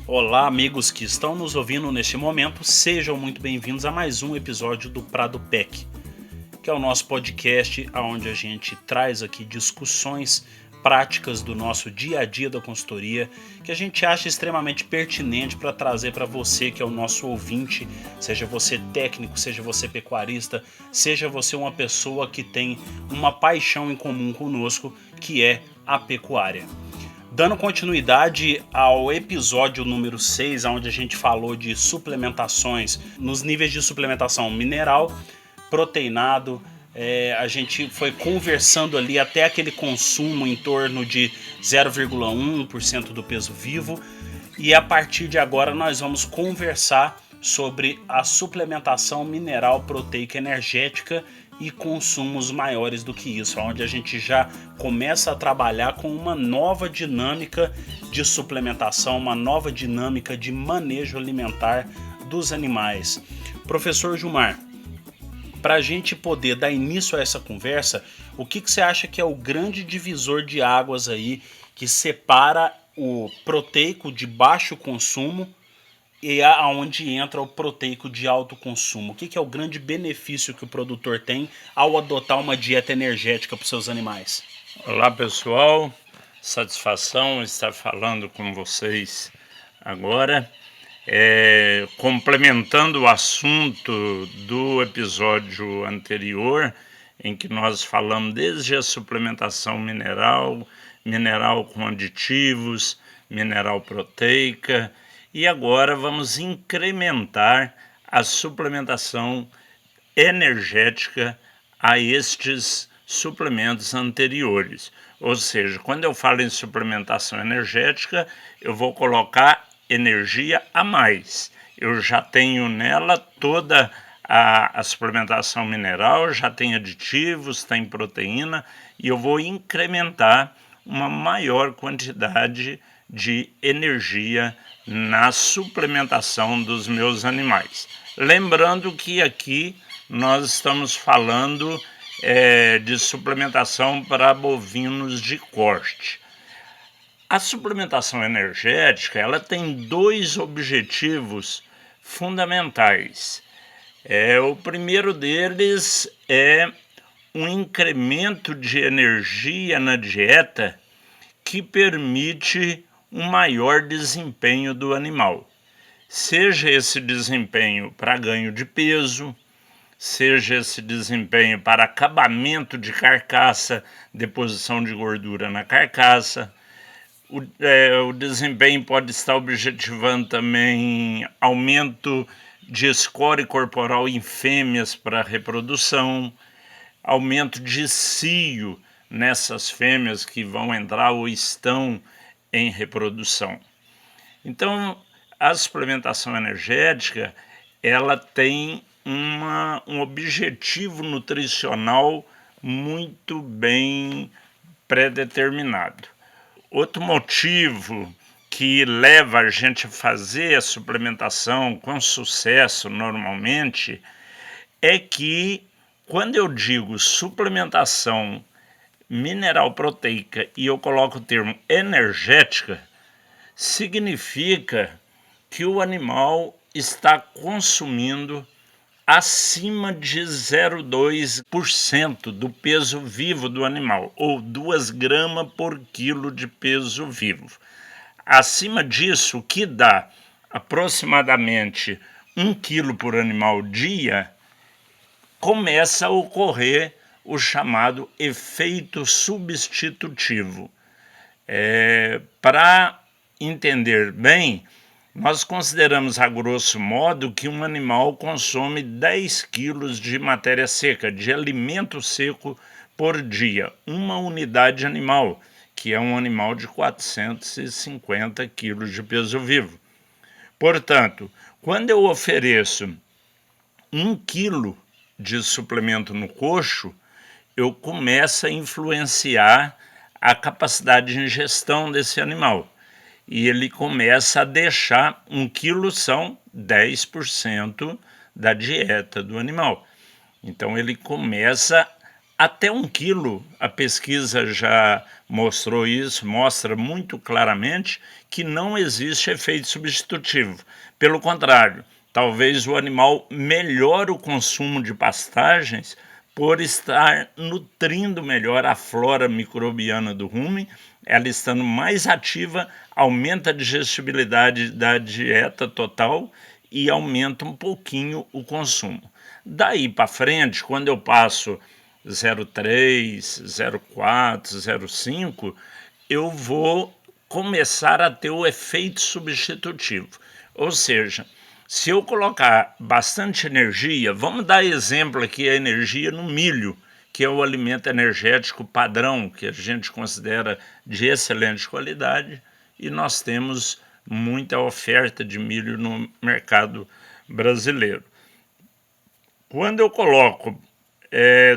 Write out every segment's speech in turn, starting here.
Olá, amigos que estão nos ouvindo neste momento, sejam muito bem-vindos a mais um episódio do Prado PEC, que é o nosso podcast onde a gente traz aqui discussões práticas do nosso dia a dia da consultoria, que a gente acha extremamente pertinente para trazer para você, que é o nosso ouvinte, seja você técnico, seja você pecuarista, seja você uma pessoa que tem uma paixão em comum conosco, que é a pecuária. Dando continuidade ao episódio número 6, onde a gente falou de suplementações, nos níveis de suplementação mineral, proteinado, a gente foi conversando ali até aquele consumo em torno de 0,1% do peso vivo, e a partir de agora nós vamos conversar sobre a suplementação mineral proteica energética e consumos maiores do que isso, onde a gente já começa a trabalhar com uma nova dinâmica de suplementação, uma nova dinâmica de manejo alimentar dos animais. Professor Gilmar, para a gente poder dar início a essa conversa, o que você acha que é o grande divisor de águas aí que separa o proteico de baixo consumo e aonde entra o proteico de alto consumo? O que é o grande benefício que o produtor tem ao adotar uma dieta energética para os seus animais? Olá pessoal, satisfação estar falando com vocês agora, complementando o assunto do episódio anterior, em que nós falamos desde a suplementação mineral, mineral com aditivos, mineral proteica, e agora vamos incrementar a suplementação energética a estes suplementos anteriores. Ou seja, quando eu falo em suplementação energética, eu vou colocar energia a mais. Eu já tenho nela toda a suplementação mineral, já tem aditivos, tem proteína, e eu vou incrementar uma maior quantidade de energia na suplementação dos meus animais. Lembrando que aqui nós estamos falando de suplementação para bovinos de corte. A suplementação energética, ela tem dois objetivos fundamentais. O primeiro deles é um incremento de energia na dieta que permite um maior desempenho do animal. Seja esse desempenho para ganho de peso, seja esse desempenho para acabamento de carcaça, deposição de gordura na carcaça. O desempenho pode estar objetivando também aumento de score corporal em fêmeas para reprodução, aumento de cio nessas fêmeas que vão entrar ou estão em reprodução. Então, a suplementação energética, ela tem um objetivo nutricional muito bem pré-determinado. Outro motivo que leva a gente a fazer a suplementação com sucesso normalmente é que, quando eu digo suplementação mineral proteica e eu coloco o termo energética, significa que o animal está consumindo acima de 0,2% do peso vivo do animal, ou 2 gramas por quilo de peso vivo. Acima disso, que dá aproximadamente 1 quilo por animal dia, começa a ocorrer o chamado efeito substitutivo. Para entender bem, nós consideramos a grosso modo que um animal consome 10 quilos de matéria seca, de alimento seco por dia, uma unidade animal, que é um animal de 450 quilos de peso vivo. Portanto, quando eu ofereço 1 quilo de suplemento no coxo, eu começo a influenciar a capacidade de ingestão desse animal. E ele começa a deixar 1 quilo são 10% da dieta do animal. Então ele começa Até 1 quilo, a pesquisa já mostrou isso, mostra muito claramente que não existe efeito substitutivo. Pelo contrário, talvez o animal melhore o consumo de pastagens por estar nutrindo melhor a flora microbiana do rumen. Ela estando mais ativa, aumenta a digestibilidade da dieta total e aumenta um pouquinho o consumo. Daí para frente, quando eu passo 0,3, 0,4, 0,5, eu vou começar a ter o efeito substitutivo. Ou seja, se eu colocar bastante energia, vamos dar exemplo aqui, a energia no milho, que é o alimento energético padrão, que a gente considera de excelente qualidade, e nós temos muita oferta de milho no mercado brasileiro. Quando eu coloco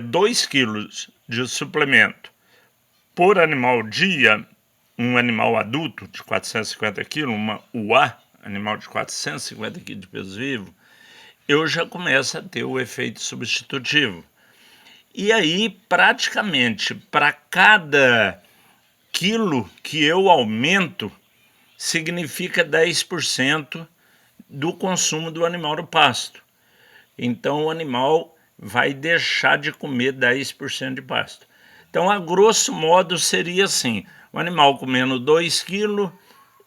2 quilos de suplemento por animal dia, um animal adulto de 450 quilos, uma UA, animal de 450 quilos de peso vivo, eu já começo a ter o efeito substitutivo. E aí, praticamente, para cada quilo que eu aumento, significa 10% do consumo do animal no pasto. Então, o animal vai deixar de comer 10% de pasto. Então, a grosso modo, seria assim: o animal comendo 2 quilos,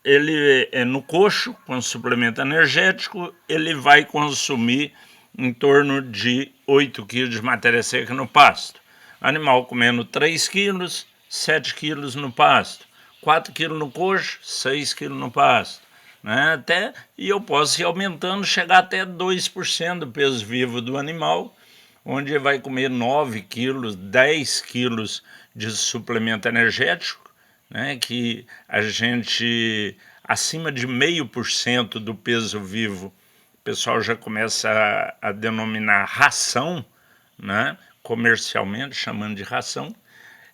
ele no coxo, com suplemento energético, ele vai consumir em torno de 8 quilos de matéria seca no pasto. Animal comendo 3 quilos, 7 quilos no pasto. 4 quilos no coxo, 6 quilos no pasto. Né? E eu posso ir aumentando, chegar até 2% do peso vivo do animal, onde ele vai comer 9 quilos, 10 quilos de suplemento energético, né? Que a gente, acima de 0,5% do peso vivo, o pessoal já começa a denominar ração, né? Comercialmente, chamando de ração,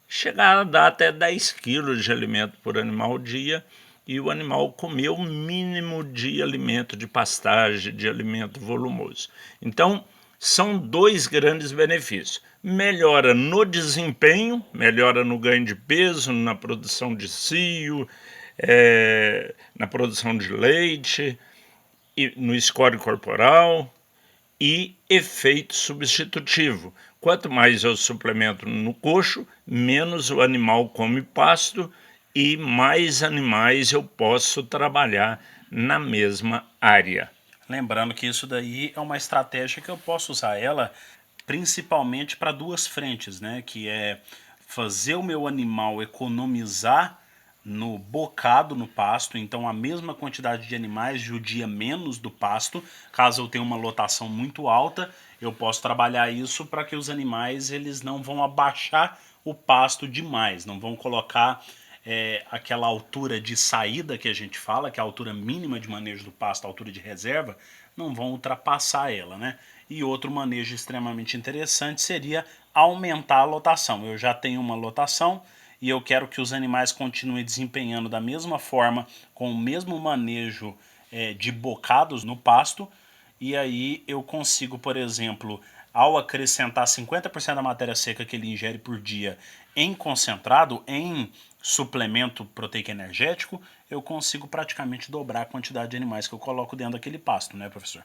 chegar a dar até 10 quilos de alimento por animal dia, e o animal comer o mínimo de alimento, de pastagem, de alimento volumoso. Então, são 2 grandes benefícios: melhora no desempenho, melhora no ganho de peso, na produção de cio, na produção de leite, e no score corporal, e efeito substitutivo. Quanto mais eu suplemento no coxo, menos o animal come pasto e mais animais eu posso trabalhar na mesma área. Lembrando que isso daí é uma estratégia que eu posso usar ela principalmente para 2 frentes, né? Que é fazer o meu animal economizar no bocado no pasto, então a mesma quantidade de animais judia menos do pasto. Caso eu tenha uma lotação muito alta, eu posso trabalhar isso para que os animais eles não vão abaixar o pasto demais, não vão colocar aquela altura de saída que a gente fala, que é a altura mínima de manejo do pasto, a altura de reserva, não vão ultrapassar ela, né? E outro manejo extremamente interessante seria aumentar a lotação. Eu já tenho uma lotação e eu quero que os animais continuem desempenhando da mesma forma, com o mesmo manejo de bocados no pasto, e aí eu consigo, por exemplo, ao acrescentar 50% da matéria seca que ele ingere por dia em concentrado, em suplemento proteico energético, eu consigo praticamente dobrar a quantidade de animais que eu coloco dentro daquele pasto, né, professor?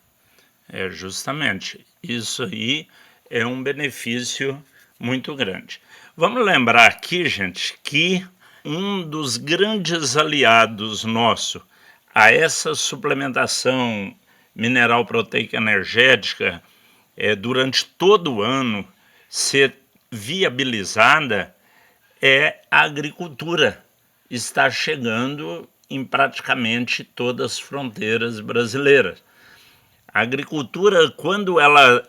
Justamente. Isso aí é um benefício muito grande. Vamos lembrar aqui, gente, que um dos grandes aliados nosso a essa suplementação mineral proteica energética durante todo o ano ser viabilizada é a agricultura. Está chegando em praticamente todas as fronteiras brasileiras. A agricultura, quando ela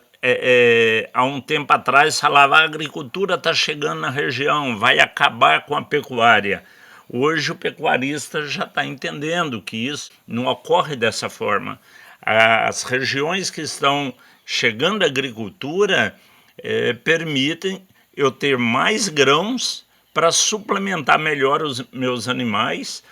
há um tempo atrás falava: a agricultura está chegando na região, vai acabar com a pecuária. Hoje o pecuarista já está entendendo que isso não ocorre dessa forma. As regiões que estão chegando à agricultura permitem eu ter mais grãos para suplementar melhor os meus animais,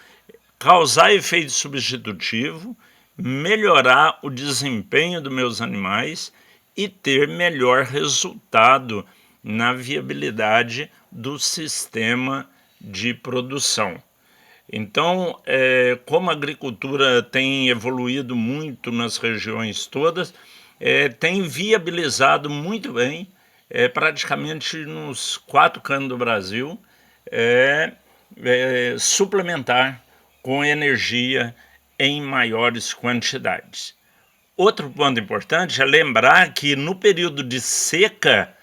causar efeito substitutivo, melhorar o desempenho dos meus animais e ter melhor resultado na viabilidade do sistema de produção. Então, como a agricultura tem evoluído muito nas regiões todas, tem viabilizado muito bem, praticamente nos 4 cantos do Brasil, suplementar com energia em maiores quantidades. Outro ponto importante é lembrar que no período de seca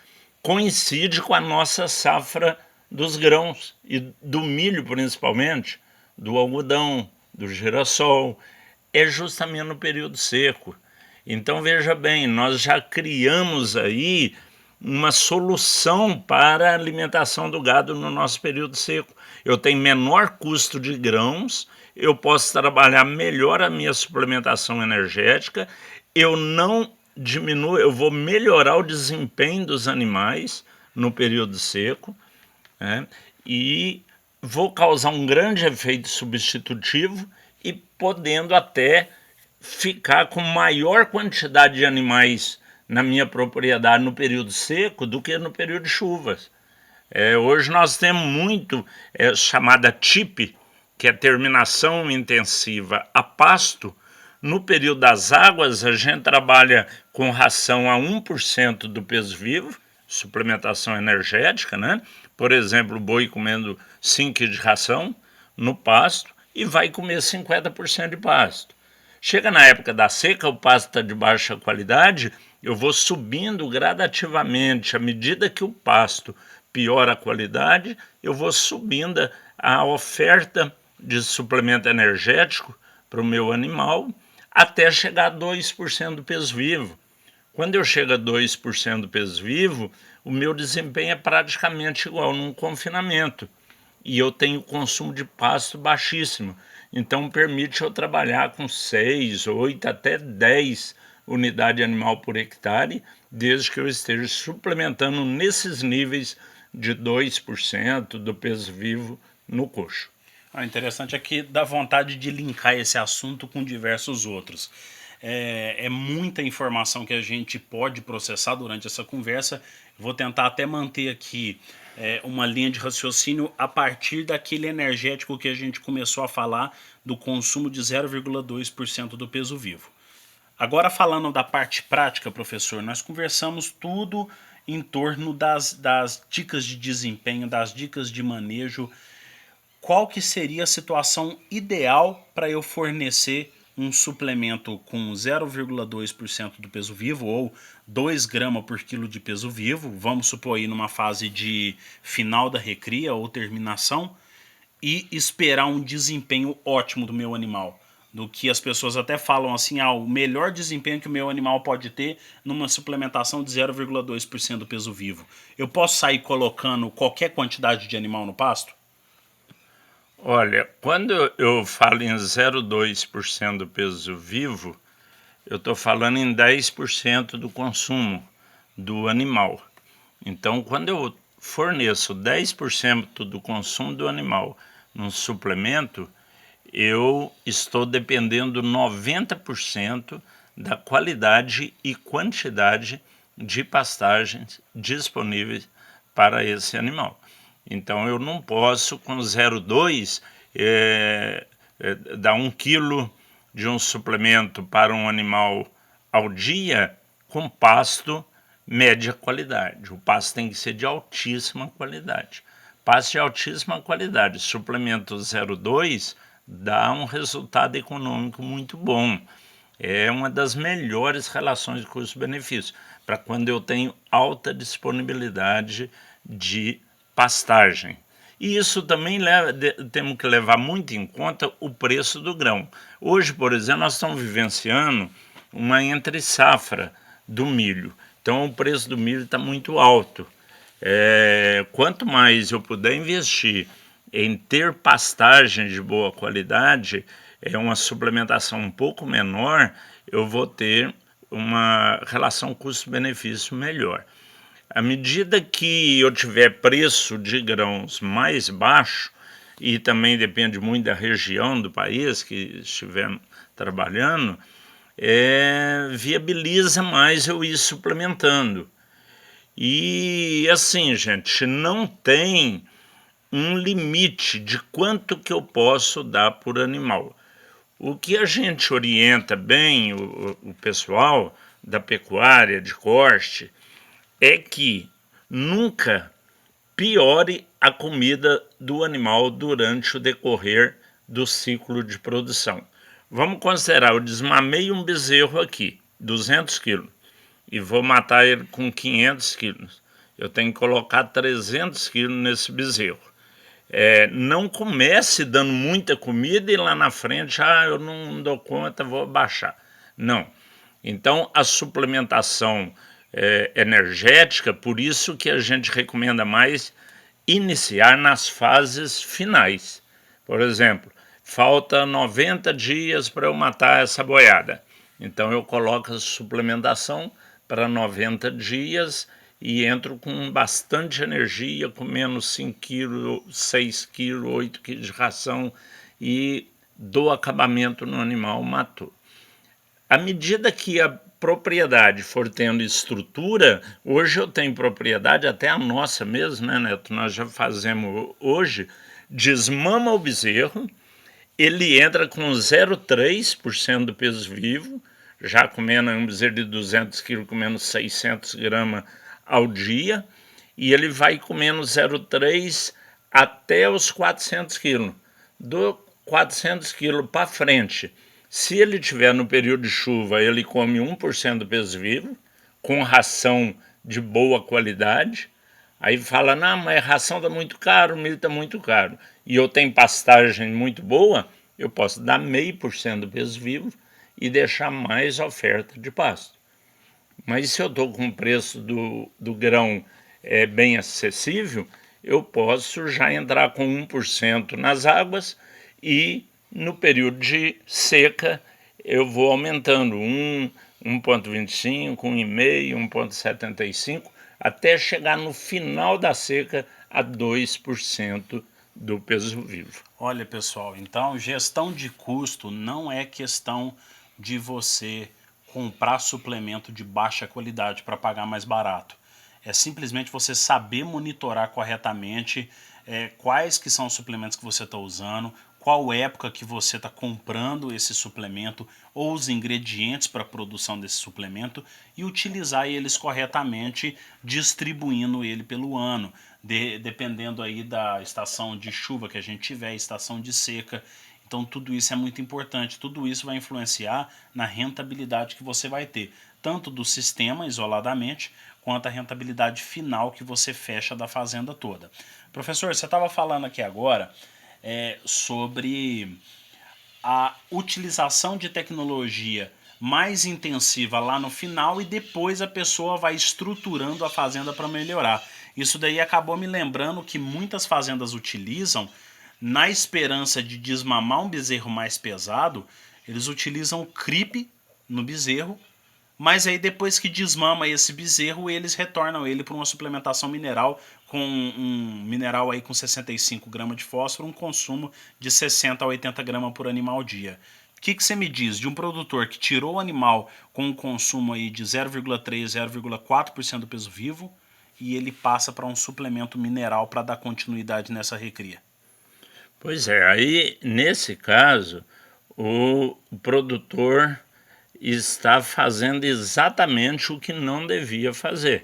coincide com a nossa safra dos grãos e do milho principalmente, do algodão, do girassol, é justamente no período seco. Então veja bem, nós já criamos aí uma solução para a alimentação do gado no nosso período seco. Eu tenho menor custo de grãos, eu posso trabalhar melhor a minha suplementação energética, eu não diminuo, eu vou melhorar o desempenho dos animais no período seco, né? E vou causar um grande efeito substitutivo e podendo até ficar com maior quantidade de animais na minha propriedade no período seco do que no período de chuvas. Hoje nós temos muito chamada TIP, que é terminação intensiva a pasto. No período das águas, a gente trabalha com ração a 1% do peso vivo, suplementação energética, né? Por exemplo, o boi comendo 5 kg de ração no pasto e vai comer 50% de pasto. Chega na época da seca, o pasto está de baixa qualidade, eu vou subindo gradativamente. À medida que o pasto piora a qualidade, eu vou subindo a oferta de suplemento energético para o meu animal até chegar a 2% do peso vivo. Quando eu chego a 2% do peso vivo, o meu desempenho é praticamente igual num confinamento. E eu tenho consumo de pasto baixíssimo. Então permite eu trabalhar com 6, 8, até 10 unidades animal por hectare, desde que eu esteja suplementando nesses níveis de 2% do peso vivo no coxo. Interessante é que dá vontade de linkar esse assunto com diversos outros. É muita informação que a gente pode processar durante essa conversa. Vou tentar até manter aqui uma linha de raciocínio a partir daquele energético que a gente começou a falar do consumo de 0,2% do peso vivo. Agora falando da parte prática, professor, nós conversamos tudo em torno das dicas de desempenho, das dicas de manejo. Qual que seria a situação ideal para eu fornecer um suplemento com 0,2% do peso vivo ou 2 gramas por quilo de peso vivo, vamos supor aí numa fase de final da recria ou terminação, e esperar um desempenho ótimo do meu animal? Do que as pessoas até falam assim, o melhor desempenho que o meu animal pode ter numa suplementação de 0,2% do peso vivo. Eu posso sair colocando qualquer quantidade de animal no pasto? Olha, quando eu falo em 0,2% do peso vivo, eu estou falando em 10% do consumo do animal. Então, quando eu forneço 10% do consumo do animal num suplemento, eu estou dependendo 90% da qualidade e quantidade de pastagens disponíveis para esse animal. Então eu não posso com 0,2 dar 1 quilo de um suplemento para um animal ao dia com pasto média qualidade. O pasto tem que ser de altíssima qualidade. Pasto de altíssima qualidade, suplemento 0,2 dá um resultado econômico muito bom. É uma das melhores relações de custo-benefício, para quando eu tenho alta disponibilidade de pastagem. E isso também temos que levar muito em conta o preço do grão. Hoje, por exemplo, nós estamos vivenciando uma entre-safra do milho. Então o preço do milho está muito alto. Quanto mais eu puder investir em ter pastagem de boa qualidade, uma suplementação um pouco menor, eu vou ter uma relação custo-benefício melhor. À medida que eu tiver preço de grãos mais baixo, e também depende muito da região do país que estiver trabalhando, viabiliza mais eu ir suplementando. E assim, gente, não tem um limite de quanto que eu posso dar por animal. O que a gente orienta bem o pessoal da pecuária de corte é que nunca piore a comida do animal durante o decorrer do ciclo de produção. Vamos considerar, eu desmamei um bezerro aqui, 200 quilos, e vou matar ele com 500 quilos. Eu tenho que colocar 300 quilos nesse bezerro. Não comece dando muita comida e lá na frente, eu não dou conta, vou baixar. Não. Então, a suplementação energética, por isso que a gente recomenda mais iniciar nas fases finais. Por exemplo, falta 90 dias para eu matar essa boiada. Então, eu coloco a suplementação para 90 dias e entro com bastante energia, comendo 5 quilos, 6 quilos, 8 quilos de ração e dou acabamento no animal, matou. À medida que a propriedade for tendo estrutura, hoje eu tenho propriedade, até a nossa mesmo, né, Neto? Nós já fazemos hoje, desmama o bezerro, ele entra com 0,3% do peso vivo, já comendo um bezerro de 200 quilos, comendo 600 gramas ao dia, e ele vai comendo 0,3 até os 400 quilos. Do 400 quilos para frente, se ele tiver no período de chuva, ele come 1% do peso vivo, com ração de boa qualidade. Aí fala, não, mas a ração está muito caro, o milho está muito caro. E eu tenho pastagem muito boa, eu posso dar 0,5% do peso vivo e deixar mais oferta de pasto. Mas se eu estou com o preço do grão bem acessível, eu posso já entrar com 1% nas águas e no período de seca eu vou aumentando 1,25, 1,5, 1,75, até chegar no final da seca a 2% do peso vivo. Olha, pessoal, então gestão de custo não é questão de você comprar suplemento de baixa qualidade para pagar mais barato. É simplesmente você saber monitorar corretamente quais que são os suplementos que você está usando, qual época que você está comprando esse suplemento ou os ingredientes para a produção desse suplemento e utilizar eles corretamente, distribuindo ele pelo ano, dependendo aí da estação de chuva que a gente tiver, estação de seca. Então tudo isso é muito importante, tudo isso vai influenciar na rentabilidade que você vai ter, tanto do sistema isoladamente, quanto a rentabilidade final que você fecha da fazenda toda. Professor, você estava falando aqui agora sobre a utilização de tecnologia mais intensiva lá no final e depois a pessoa vai estruturando a fazenda para melhorar. Isso daí acabou me lembrando que muitas fazendas utilizam, na esperança de desmamar um bezerro mais pesado, eles utilizam creep no bezerro, mas aí depois que desmama esse bezerro, eles retornam ele para uma suplementação mineral com um mineral aí com 65 gramas de fósforo, um consumo de 60 a 80 gramas por animal ao dia. O que você me diz de um produtor que tirou o animal com um consumo aí de 0,3, 0,4% do peso vivo e ele passa para um suplemento mineral para dar continuidade nessa recria? Pois é, aí nesse caso o produtor está fazendo exatamente o que não devia fazer.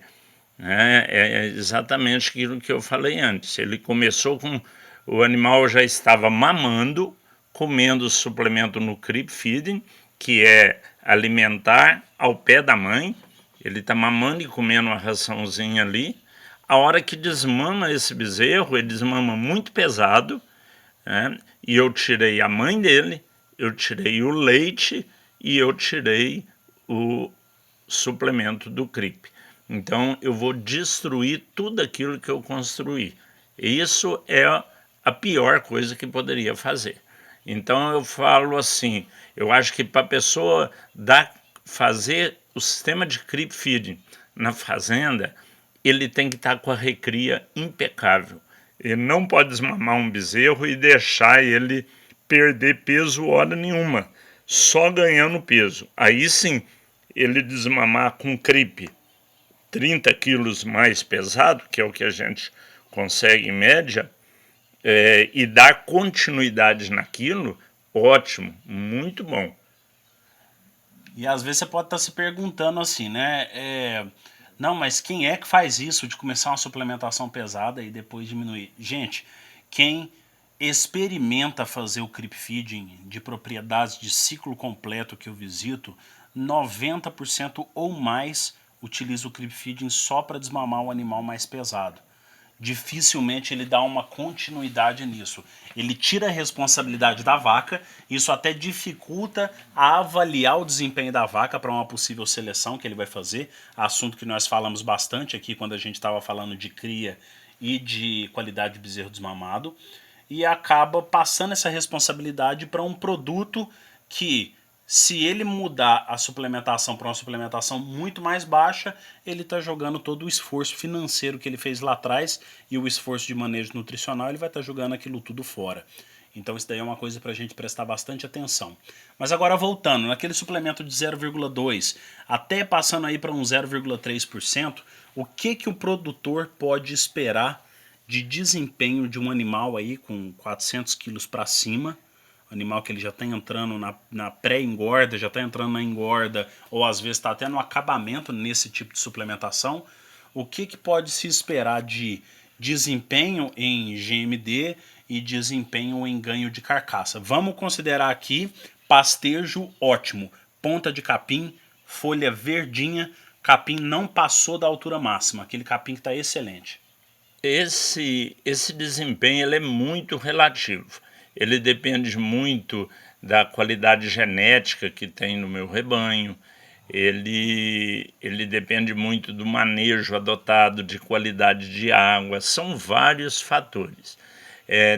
É exatamente aquilo que eu falei antes. Ele começou com... O animal já estava mamando, comendo suplemento no creep feeding, que é alimentar ao pé da mãe. Ele está mamando e comendo uma raçãozinha ali. A hora que desmama esse bezerro, ele desmama muito pesado, né? E eu tirei a mãe dele, eu tirei o leite e eu tirei o suplemento do creep. Então eu vou destruir tudo aquilo que eu construí. Isso é a pior coisa que poderia fazer. Então eu falo assim, eu acho que para a pessoa fazer o sistema de creep feeding na fazenda, ele tem que estar com a recria impecável. Ele não pode desmamar um bezerro e deixar ele perder peso hora nenhuma, só ganhando peso. Aí sim, ele desmamar com creep 30 quilos mais pesado, que é o que a gente consegue em média, e dar continuidade naquilo, ótimo, muito bom. E às vezes você pode estar se perguntando assim, né? Não, mas quem é que faz isso de começar uma suplementação pesada e depois diminuir? Gente, quem experimenta fazer o creep feeding de propriedades de ciclo completo que eu visito, 90% ou mais utiliza o creep feeding só para desmamar o animal mais pesado. Dificilmente ele dá uma continuidade nisso. Ele tira a responsabilidade da vaca, isso até dificulta a avaliar o desempenho da vaca para uma possível seleção que ele vai fazer, assunto que nós falamos bastante aqui quando a gente estava falando de cria e de qualidade de bezerro desmamado, e acaba passando essa responsabilidade para um produto que, se ele mudar a suplementação para uma suplementação muito mais baixa, ele está jogando todo o esforço financeiro que ele fez lá atrás e o esforço de manejo nutricional, ele vai estar jogando aquilo tudo fora. Então isso daí é uma coisa para a gente prestar bastante atenção. Mas agora voltando, naquele suplemento de 0,2 até passando aí para um 0,3%, o que o produtor pode esperar de desempenho de um animal aí com 400 quilos para cima, animal que ele já está entrando na pré-engorda, já está entrando na engorda, ou às vezes está até no acabamento nesse tipo de suplementação, o que pode se esperar de desempenho em GMD e desempenho em ganho de carcaça? Vamos considerar aqui pastejo ótimo, ponta de capim, folha verdinha, capim não passou da altura máxima, aquele capim que está excelente. Esse desempenho ele é muito relativo. Ele depende muito da qualidade genética que tem no meu rebanho. Ele depende muito do manejo adotado, de qualidade de água. São vários fatores.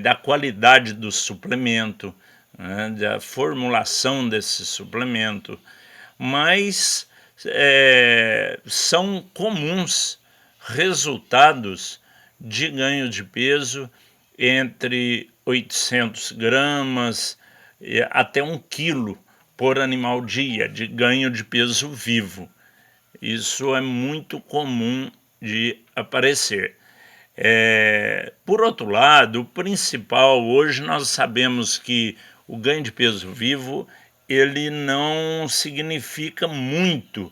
Da qualidade do suplemento, né, da formulação desse suplemento. Mas são comuns resultados de ganho de peso entre 800 gramas até 1 quilo por animal dia de ganho de peso vivo. Isso é muito comum de aparecer. Por outro lado, o principal, hoje nós sabemos que o ganho de peso vivo ele não significa muito,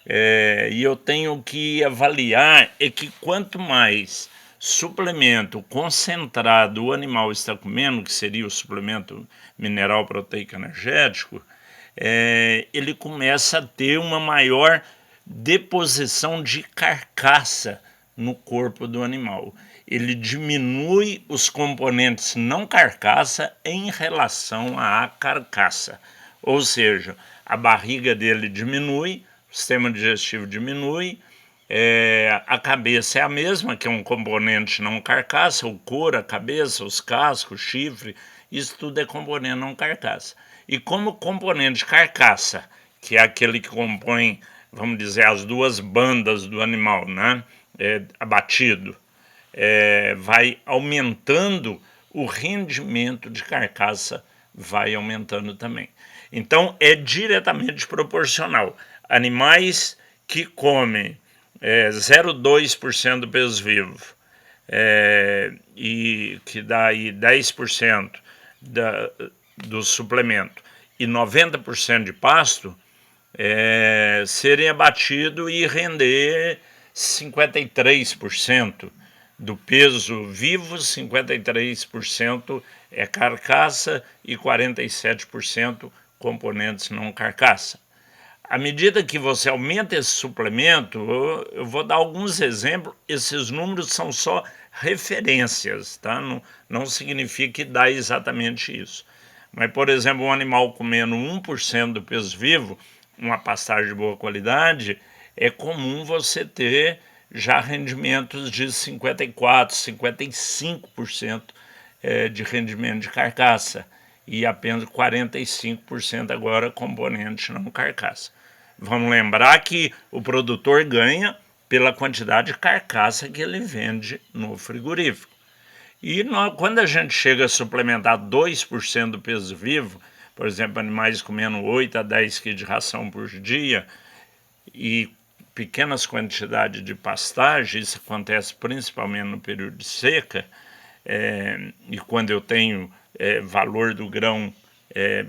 e eu tenho que avaliar que quanto mais suplemento concentrado o animal está comendo, que seria o suplemento mineral proteico energético, ele começa a ter uma maior deposição de carcaça no corpo do animal. Ele diminui os componentes não carcaça em relação à carcaça. Ou seja, a barriga dele diminui, o sistema digestivo diminui, a cabeça é a mesma, que é um componente não carcaça, o couro, a cabeça, os cascos, o chifre, isso tudo é componente não carcaça. E como componente carcaça, que é aquele que compõe, vamos dizer, as duas bandas do animal, né, abatido, vai aumentando, o rendimento de carcaça vai aumentando também. Então é diretamente proporcional. Animais que comem 0,2% do peso vivo e que dá aí 10% do suplemento e 90% de pasto, serem abatidos e render 53% do peso vivo, 53% é carcaça e 47% componentes não carcaça. À medida que você aumenta esse suplemento, eu vou dar alguns exemplos, esses números são só referências, tá? Não significa que dá exatamente isso. Mas, por exemplo, um animal comendo 1% do peso vivo, uma pastagem de boa qualidade, é comum você ter já rendimentos de 54%, 55% de rendimento de carcaça e apenas 45% agora componente não carcaça. Vamos lembrar que o produtor ganha pela quantidade de carcaça que ele vende no frigorífico. E quando a gente chega a suplementar 2% do peso vivo, por exemplo, animais comendo 8 a 10 kg de ração por dia, e pequenas quantidades de pastagem, isso acontece principalmente no período de seca, e quando eu tenho valor do grão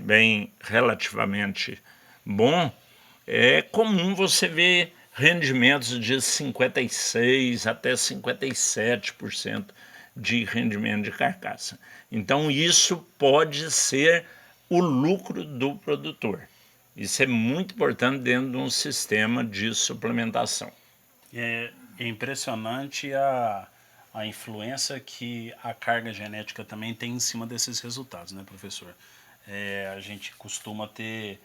bem relativamente bom, é comum você ver rendimentos de 56% até 57% de rendimento de carcaça. Então isso pode ser o lucro do produtor. Isso é muito importante dentro de um sistema de suplementação. É impressionante a influência que a carga genética também tem em cima desses resultados, né, professor? A gente costuma ter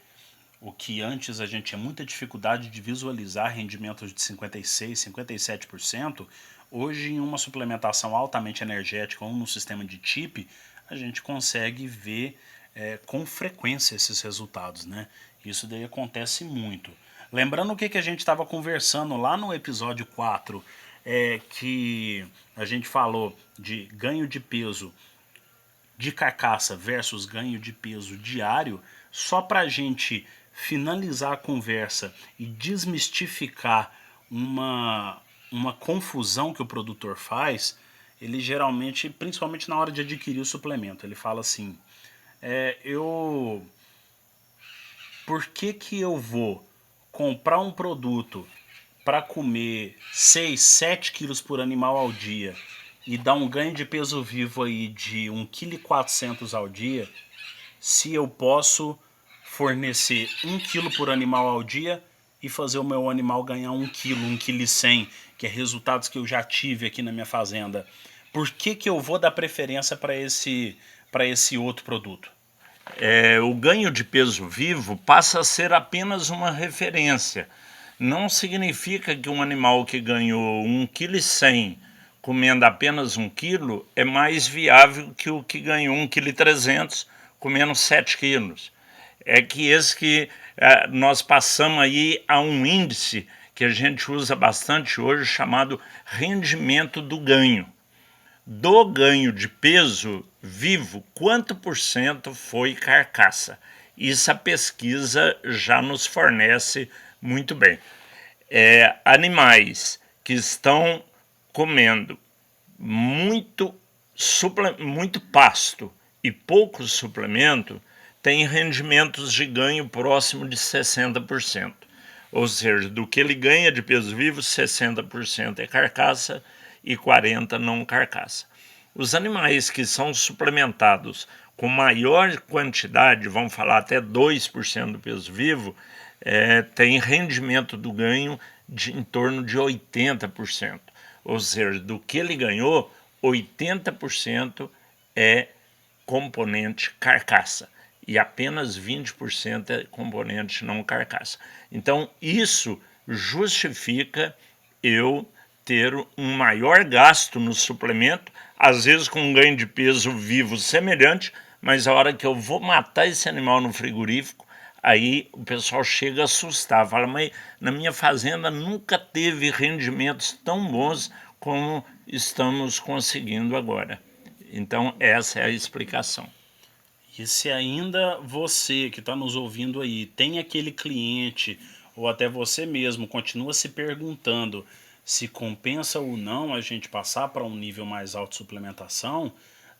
o que antes a gente tinha muita dificuldade de visualizar rendimentos de 56%, 57%. Hoje, em uma suplementação altamente energética ou no sistema de TIP, a gente consegue ver com frequência esses resultados, né? Isso daí acontece muito. Lembrando o que a gente estava conversando lá no episódio 4, que a gente falou de ganho de peso de carcaça versus ganho de peso diário, só para a gente finalizar a conversa e desmistificar uma confusão que o produtor faz. Ele geralmente, principalmente na hora de adquirir o suplemento, ele fala assim, por que eu vou comprar um produto para comer 6, 7 quilos por animal ao dia e dar um ganho de peso vivo aí de 1,4 kg ao dia, se eu posso fornecer 1 quilo por animal ao dia e fazer o meu animal ganhar 1 quilo, 1,1 kg, que é resultados que eu já tive aqui na minha fazenda? Por que eu vou dar preferência para esse outro produto? O ganho de peso vivo passa a ser apenas uma referência. Não significa que um animal que ganhou 1,1 kg comendo apenas 1 quilo é mais viável que o que ganhou 1,3 kg comendo 7 quilos. É que nós passamos aí a um índice que a gente usa bastante hoje, chamado rendimento do ganho. Do ganho de peso vivo, quanto por cento foi carcaça? Isso a pesquisa já nos fornece muito bem. Animais que estão comendo muito pasto e pouco suplemento têm rendimentos de ganho próximo de 60%. Ou seja, do que ele ganha de peso vivo, 60% é carcaça e 40% não carcaça. Os animais que são suplementados com maior quantidade, vamos falar até 2% do peso vivo, tem rendimento do ganho em torno de 80%. Ou seja, do que ele ganhou, 80% é componente carcaça e apenas 20% é componente não carcaça. Então, isso justifica eu ter um maior gasto no suplemento, às vezes com um ganho de peso vivo semelhante, mas a hora que eu vou matar esse animal no frigorífico, aí o pessoal chega a assustar, fala, mas na minha fazenda nunca teve rendimentos tão bons como estamos conseguindo agora. Então essa é a explicação. E se ainda você que está nos ouvindo aí tem aquele cliente, ou até você mesmo, continua se perguntando se compensa ou não a gente passar para um nível mais alto de suplementação,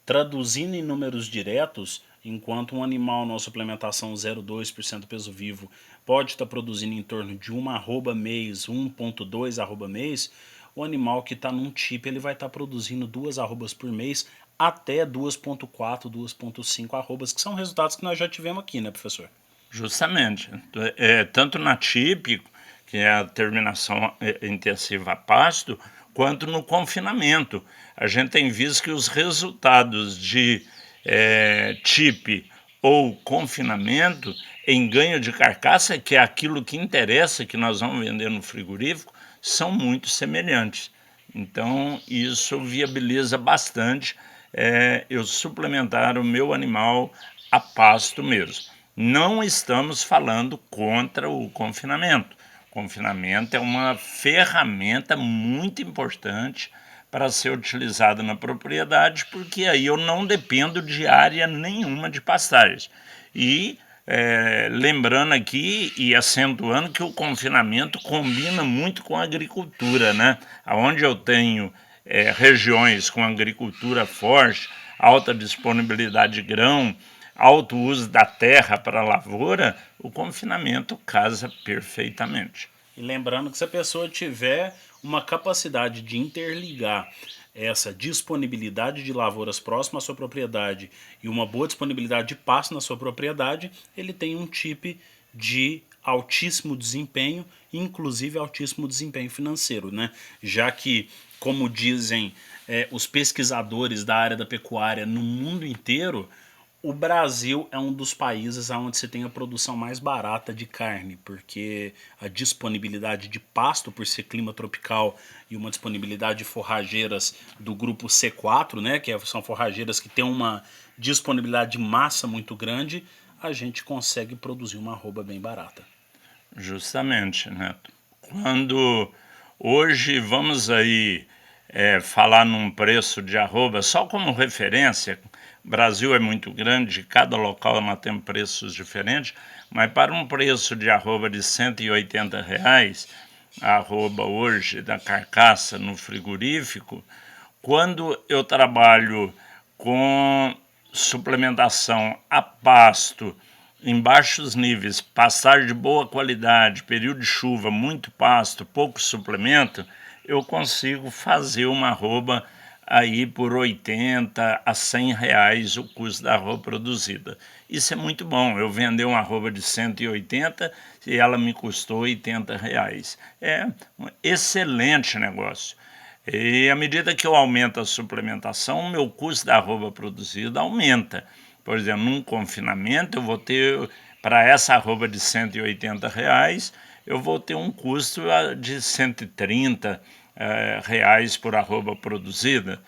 traduzindo em números diretos, enquanto um animal numa suplementação 0,2% peso vivo pode estar produzindo em torno de 1 arroba mês, 1,2 arroba mês, o animal que está num TIP ele vai estar produzindo 2 arrobas por mês até 2,4, 2,5 arrobas, que são resultados que nós já tivemos aqui, né, professor? Justamente. Tanto na TIP, que é a terminação intensiva a pasto, quanto no confinamento. A gente tem visto que os resultados de TIP ou confinamento em ganho de carcaça, que é aquilo que interessa, que nós vamos vender no frigorífico, são muito semelhantes. Então, isso viabiliza bastante eu suplementar o meu animal a pasto mesmo. Não estamos falando contra o confinamento. O confinamento é uma ferramenta muito importante para ser utilizada na propriedade, porque aí eu não dependo de área nenhuma de pastagem. E lembrando aqui e acentuando que o confinamento combina muito com a agricultura, né? Onde eu tenho regiões com agricultura forte, alta disponibilidade de grão, alto uso da terra para a lavoura, o confinamento casa perfeitamente. E lembrando que se a pessoa tiver uma capacidade de interligar essa disponibilidade de lavouras próximas à sua propriedade e uma boa disponibilidade de pasto na sua propriedade, ele tem um tipo de altíssimo desempenho, inclusive altíssimo desempenho financeiro, né? Já que, como dizem os pesquisadores da área da pecuária no mundo inteiro, o Brasil é um dos países onde você tem a produção mais barata de carne, porque a disponibilidade de pasto, por ser clima tropical, e uma disponibilidade de forrageiras do grupo C4, né, que são forrageiras que têm uma disponibilidade de massa muito grande, a gente consegue produzir uma arroba bem barata. Justamente, Neto. Quando hoje vamos aí falar num preço de arroba, só como referência, o Brasil é muito grande, cada local tem preços diferentes, mas para um preço de arroba de R$180, a arroba hoje da carcaça no frigorífico, quando eu trabalho com suplementação a pasto em baixos níveis, pastagem de boa qualidade, período de chuva, muito pasto, pouco suplemento, eu consigo fazer uma arroba aí por R$80 a R$100 o custo da arroba produzida. Isso é muito bom, eu vender uma arroba de 180 e ela me custou R$80. É um excelente negócio. E à medida que eu aumento a suplementação, o meu custo da arroba produzida aumenta. Por exemplo, num confinamento, eu vou ter, para essa arroba de R$180, eu vou ter um custo de R$130 reais por arroba produzida.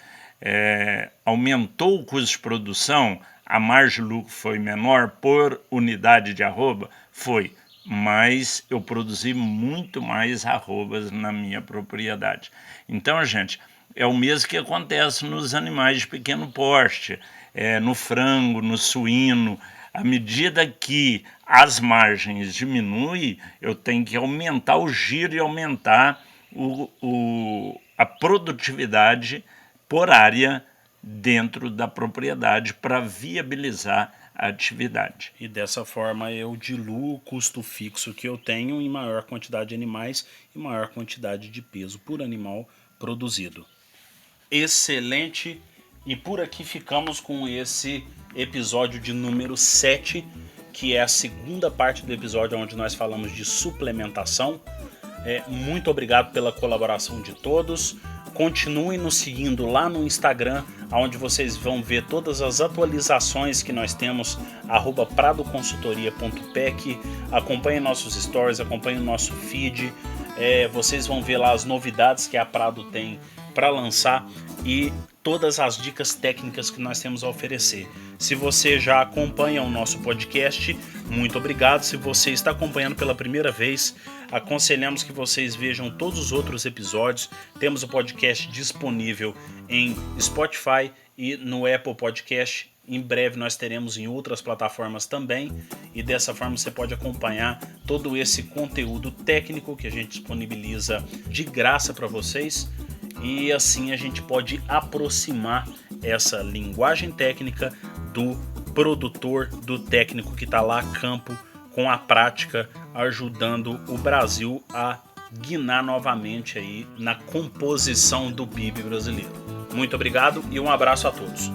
Aumentou o custo de produção, a margem de lucro foi menor por unidade de arroba? Foi, mas eu produzi muito mais arrobas na minha propriedade. Então, gente, é o mesmo que acontece nos animais de pequeno porte, no frango, no suíno. À medida que as margens diminuem, eu tenho que aumentar o giro e aumentar a produtividade por área dentro da propriedade para viabilizar a atividade. E dessa forma eu diluo o custo fixo que eu tenho em maior quantidade de animais e maior quantidade de peso por animal produzido. Excelente! E por aqui ficamos com esse episódio de número 7, que é a segunda parte do episódio onde nós falamos de suplementação. Muito obrigado pela colaboração de todos. Continuem nos seguindo lá no Instagram, onde vocês vão ver todas as atualizações que nós temos, @pradoconsultoria.pec. Acompanhem nossos stories, acompanhem o nosso feed. Vocês vão ver lá as novidades que a Prado tem para lançar e todas as dicas técnicas que nós temos a oferecer. Se você já acompanha o nosso podcast, muito obrigado. Se você está acompanhando pela primeira vez, aconselhamos que vocês vejam todos os outros episódios. Temos o podcast disponível em Spotify e no Apple Podcast. Em breve nós teremos em outras plataformas também, e dessa forma você pode acompanhar todo esse conteúdo técnico que a gente disponibiliza de graça para vocês. E assim a gente pode aproximar essa linguagem técnica do produtor, do técnico que está lá a campo com a prática, ajudando o Brasil a guinar novamente aí na composição do PIB brasileiro. Muito obrigado e um abraço a todos.